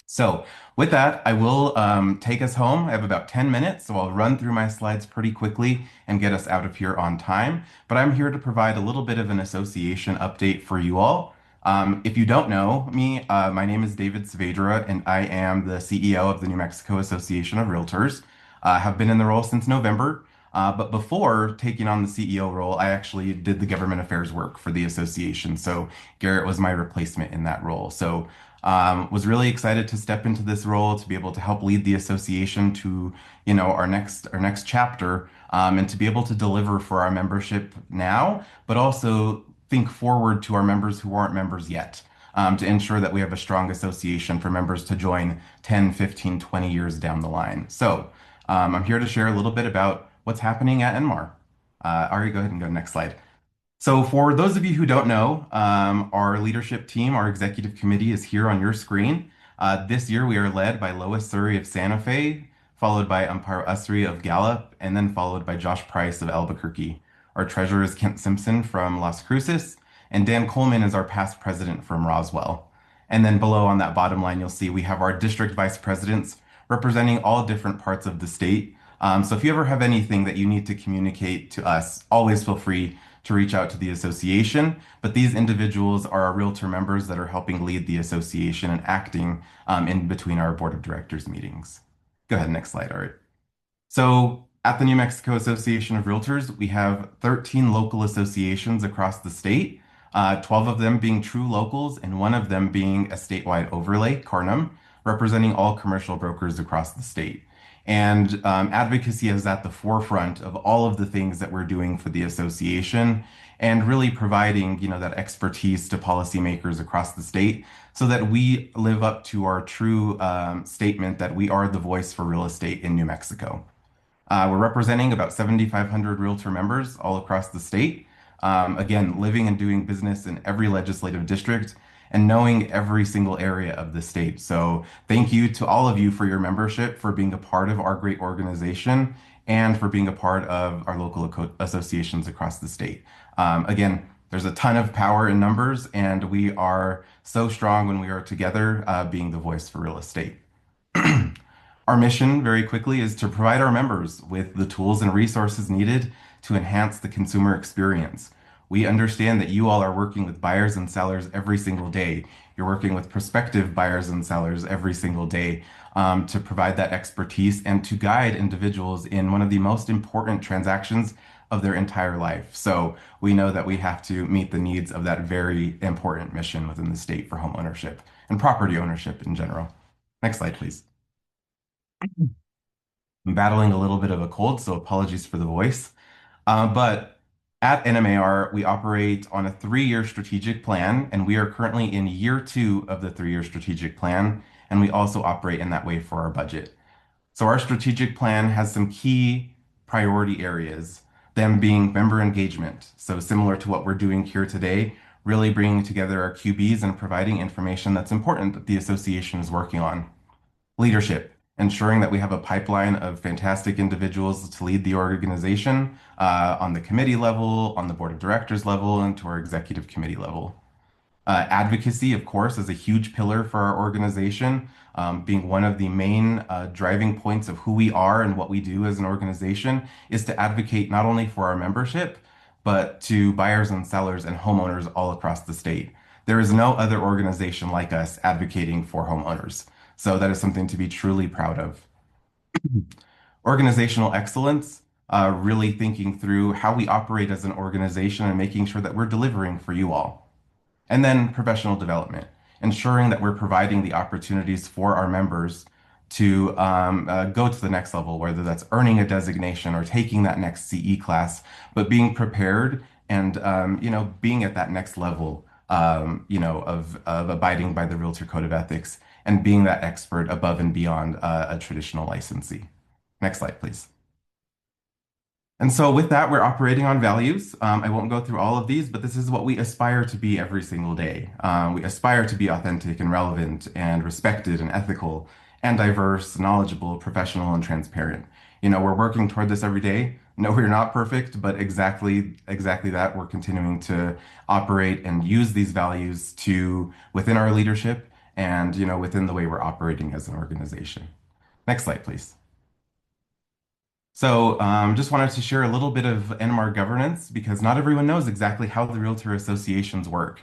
So with that, I will take us home. I have about 10 minutes, so I'll run through my slides pretty quickly and get us out of here on time. But I'm here to provide a little bit of an association update for you all. If you don't know me, my name is David Saavedra, and I am the CEO of the New Mexico Association of Realtors. I have been in the role since November. But before taking on the CEO role, I actually did the government affairs work for the association. So Garret was my replacement in that role. So was really excited to step into this role to be able to help lead the association to, our next chapter, and to be able to deliver for our membership now, but also think forward to our members who aren't members yet, to ensure that we have a strong association for members to join 10, 15, 20 years down the line. So I'm here to share a little bit about what's happening at NMAR. Ari, go ahead and go to the next slide. So, for those of you who don't know, our leadership team, our executive committee is here on your screen. This year, we are led by Lois Surrey of Santa Fe, followed by Amparo Usry of Gallup, and then followed by Josh Price of Albuquerque. Our treasurer is Kent Simpson from Las Cruces, and Dan Coleman is our past president from Roswell. And then below on that bottom line, you'll see we have our district vice presidents representing all different parts of the state. So if you ever have anything that you need to communicate to us, always feel free to reach out to the association. But these individuals are our realtor members that are helping lead the association and acting in between our board of directors meetings. Go ahead, next slide, Art. So at the New Mexico Association of Realtors, we have 13 local associations across the state, 12 of them being true locals and one of them being a statewide overlay, Carnum, representing all commercial brokers across the state. And advocacy is at the forefront of all of the things that we're doing for the association and really providing, that expertise to policymakers across the state so that we live up to our true statement that we are the voice for real estate in New Mexico. We're representing about 7,500 realtor members all across the state. Again, living and doing business in every legislative district and knowing every single area of the state. So thank you to all of you for your membership, for being a part of our great organization, and for being a part of our local associations across the state. Again, there's a ton of power in numbers, and we are so strong when we are together, being the voice for real estate. Our mission, very quickly, is to provide our members with the tools and resources needed to enhance the consumer experience. We understand that you all are working with buyers and sellers every single day. You're working with prospective buyers and sellers every single day, to provide that expertise and to guide individuals in one of the most important transactions of their entire life. So we know that we have to meet the needs of that very important mission within the state for home ownership and property ownership in general. Next slide, please. I'm battling a little bit of a cold, so apologies for the voice. But at NMAR, we operate on a 3-year strategic plan, and we are currently in year 2 of the 3-year strategic plan, and we also operate in that way for our budget. So our strategic plan has some key priority areas, them being member engagement. So similar to what we're doing here today, really bringing together our QBs and providing information that's important that the association is working on. Leadership, ensuring that we have a pipeline of fantastic individuals to lead the organization, on the committee level, on the board of directors level, and to our executive committee level. Advocacy, of course, is a huge pillar for our organization, being one of the main driving points of who we are and what we do as an organization is to advocate not only for our membership, but to buyers and sellers and homeowners all across the state. There is no other organization like us advocating for homeowners. So that is something to be truly proud of. Organizational excellence, really thinking through how we operate as an organization and making sure that we're delivering for you all. And then professional development, ensuring that we're providing the opportunities for our members to go to the next level, whether that's earning a designation or taking that next CE class, but being prepared and being at that next level, of abiding by the Realtor Code of Ethics and being that expert above and beyond a traditional licensee. Next slide, please. And so, with that, we're operating on values. I won't go through all of these, but this is what we aspire to be every single day. We aspire to be authentic and relevant and respected and ethical and diverse, knowledgeable, professional, and transparent. We're working toward this every day. No, we're not perfect, but exactly that. We're continuing to operate and use these values to within our leadership and, within the way we're operating as an organization. Next slide, please. So, just wanted to share a little bit of NMAR governance because not everyone knows exactly how the realtor associations work.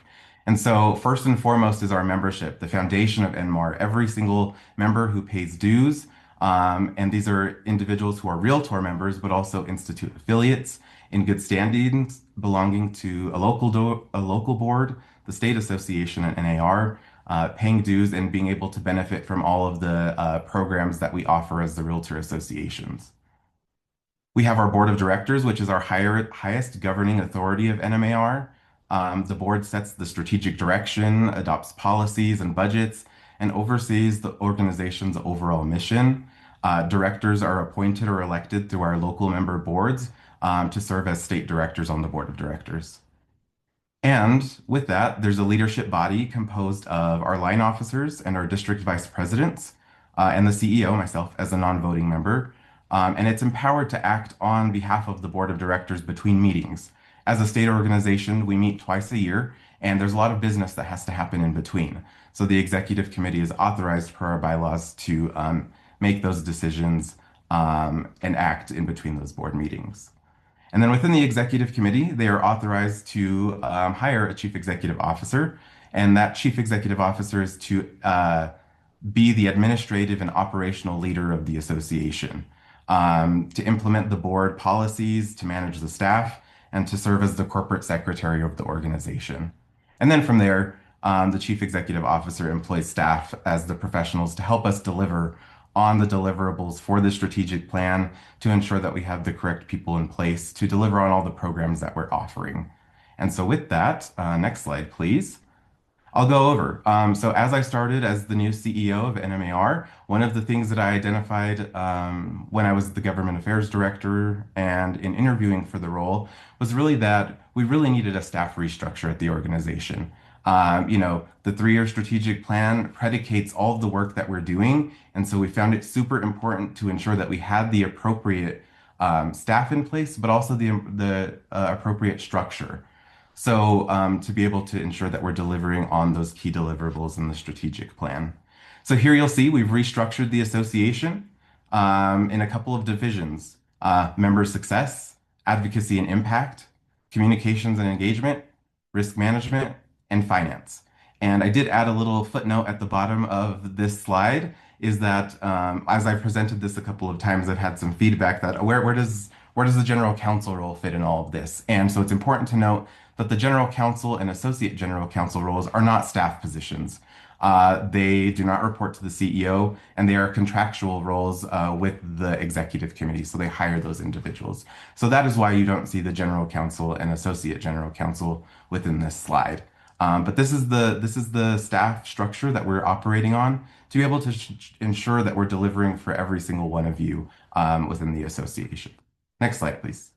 And so, first and foremost is our membership, the foundation of NMAR. Every single member who pays dues, and these are individuals who are realtor members, but also institute affiliates in good standings, belonging to a local board, the state association, and NAR. Paying dues and being able to benefit from all of the programs that we offer as the realtor associations. We have our board of directors, which is our highest governing authority of NMAR. The board sets the strategic direction, adopts policies and budgets, and oversees the organization's overall mission. Directors are appointed or elected through our local member boards to serve as state directors on the board of directors. And with that, there's a leadership body composed of our line officers and our district vice presidents, and the CEO, myself, as a non-voting member. And it's empowered to act on behalf of the board of directors between meetings. As a state organization, we meet twice a year, and there's a lot of business that has to happen in between. So the executive committee is authorized per our bylaws to make those decisions and act in between those board meetings. And then within the executive committee, they are authorized to hire a chief executive officer. And that chief executive officer is to be the administrative and operational leader of the association, to implement the board policies, to manage the staff, and to serve as the corporate secretary of the organization. And then from there, the chief executive officer employs staff as the professionals to help us deliver on the deliverables for the strategic plan to ensure that we have the correct people in place to deliver on all the programs that we're offering. And so with that, next slide, please. I'll go over. So as I started as the new CEO of NMAR, one of the things that I identified when I was the government affairs director and in interviewing for the role was really that we really needed a staff restructure at the organization. The 3-year strategic plan predicates all of the work that we're doing. And so we found it super important to ensure that we had the appropriate staff in place, but also the appropriate structure. So to be able to ensure that we're delivering on those key deliverables in the strategic plan. So here you'll see we've restructured the association in a couple of divisions: member success, advocacy and impact, communications and engagement, risk management, and finance. And I did add a little footnote at the bottom of this slide is that as I presented this a couple of times, I've had some feedback that where does the general counsel role fit in all of this? And so it's important to note that the general counsel and associate general counsel roles are not staff positions. They do not report to the CEO, and they are contractual roles with the executive committee. So they hire those individuals. So that is why you don't see the general counsel and associate general counsel within this slide. But this is the staff structure that we're operating on to be able to ensure that we're delivering for every single one of you within the association. Next slide, please.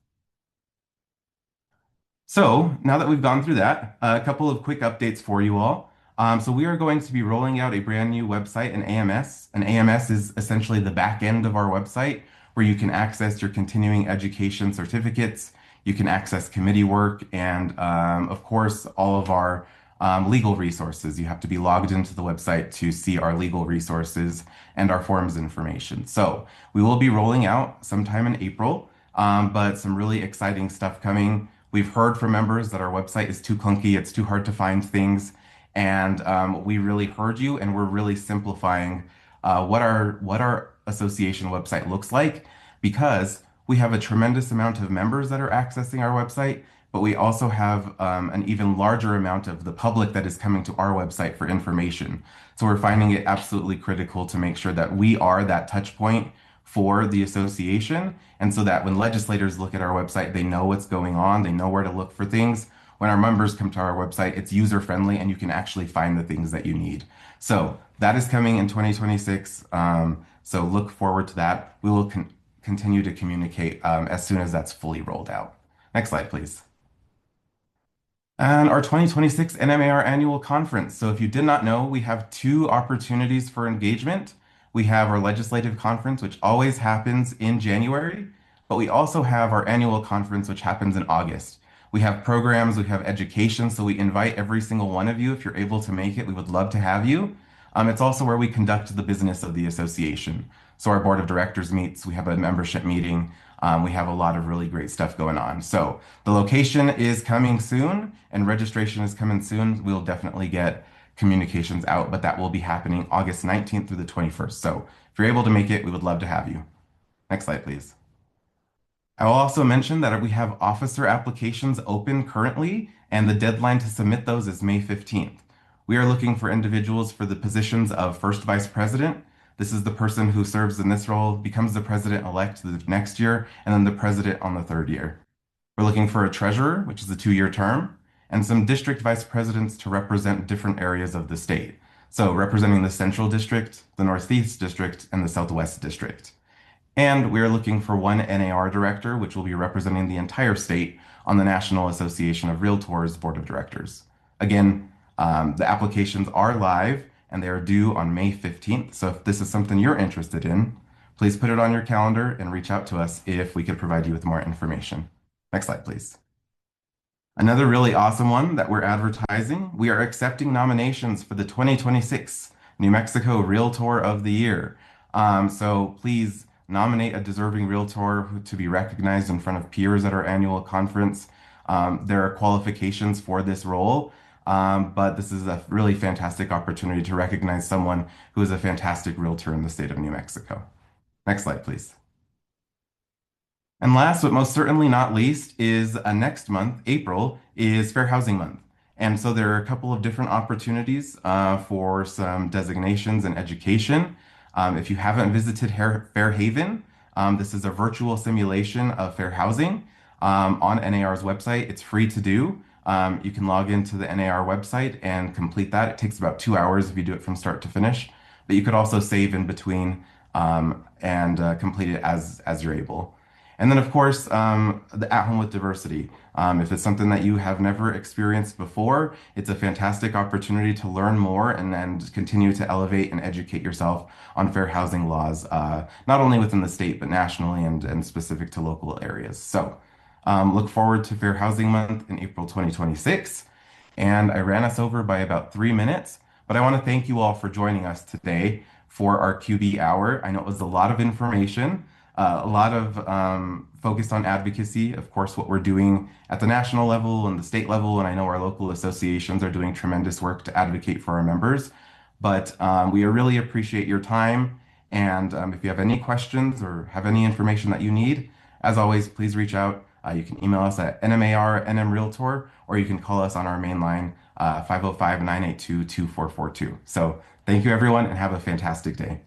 So now that we've gone through that, a couple of quick updates for you all. So we are going to be rolling out a brand new website, an AMS. An AMS is essentially the back end of our website where you can access your continuing education certificates, you can access committee work, and of course, all of our legal resources. You have to be logged into the website to see our legal resources and our forms information. So we will be rolling out sometime in April, but some really exciting stuff coming. We've heard from members that our website is too clunky, it's too hard to find things, and we really heard you, and we're really simplifying what our association website looks like because we have a tremendous amount of members that are accessing our website, but we also have an even larger amount of the public that is coming to our website for information. So we're finding it absolutely critical to make sure that we are that touch point for the association. And so that when legislators look at our website, they know what's going on, they know where to look for things. When our members come to our website, it's user friendly and you can actually find the things that you need. So that is coming in 2026. So look forward to that. We will continue to communicate as soon as that's fully rolled out. Next slide, please. And our 2026 NMAR annual conference. So if you did not know, we have two opportunities for engagement. We have our legislative conference, which always happens in January, but we also have our annual conference, which happens in August. We have programs, we have education, so we invite every single one of you. If you're able to make it, we would love to have you. It's also where we conduct the business of the association. So our board of directors meets, we have a membership meeting, we have a lot of really great stuff going on. So the location is coming soon and registration is coming soon. We'll definitely get communications out, but that will be happening August 19th through the 21st. So if you're able to make it, we would love to have you. Next slide, please. I will also mention that we have officer applications open currently, and the deadline to submit those is May 15th. We are looking for individuals for the positions of first vice president. This is the person who serves in this role, becomes the president-elect the next year, and then the president on the third year. We're looking for a treasurer, which is a 2-year term, and some district vice presidents to represent different areas of the state. So representing the Central District, the Northeast District, and the Southwest District. And we are looking for one NAR director, which will be representing the entire state on the National Association of Realtors Board of Directors. Again, the applications are live and they are due on May 15th. So if this is something you're interested in, please put it on your calendar and reach out to us if we could provide you with more information. Next slide, please. Another really awesome one that we're advertising, we are accepting nominations for the 2026 New Mexico Realtor of the Year. So please nominate a deserving realtor to be recognized in front of peers at our annual conference. There are qualifications for this role, but this is a really fantastic opportunity to recognize someone who is a fantastic realtor in the state of New Mexico. Next slide, please. And last but most certainly not least is next month, April, is Fair Housing Month. And so there are a couple of different opportunities for some designations and education. If you haven't visited Fairhaven, this is a virtual simulation of fair housing on NAR's website. It's free to do. You can log into the NAR website and complete that. It takes about 2 hours if you do it from start to finish, but you could also save in between and complete it as you're able. And then, of course, the At Home with Diversity. If it's something that you have never experienced before, it's a fantastic opportunity to learn more and continue to elevate and educate yourself on fair housing laws, not only within the state, but nationally and specific to local areas. So look forward to Fair Housing Month in April 2026. And I ran us over by about 3 minutes, but I want to thank you all for joining us today for our QB hour. I know it was a lot of information. A lot of focused on advocacy, of course, what we're doing at the national level and the state level, and I know our local associations are doing tremendous work to advocate for our members. But we really appreciate your time, and if you have any questions or have any information that you need, as always, please reach out. You can email us at NMAR NM or you can call us on our main line, 505-982-2442. So thank you, everyone, and have a fantastic day.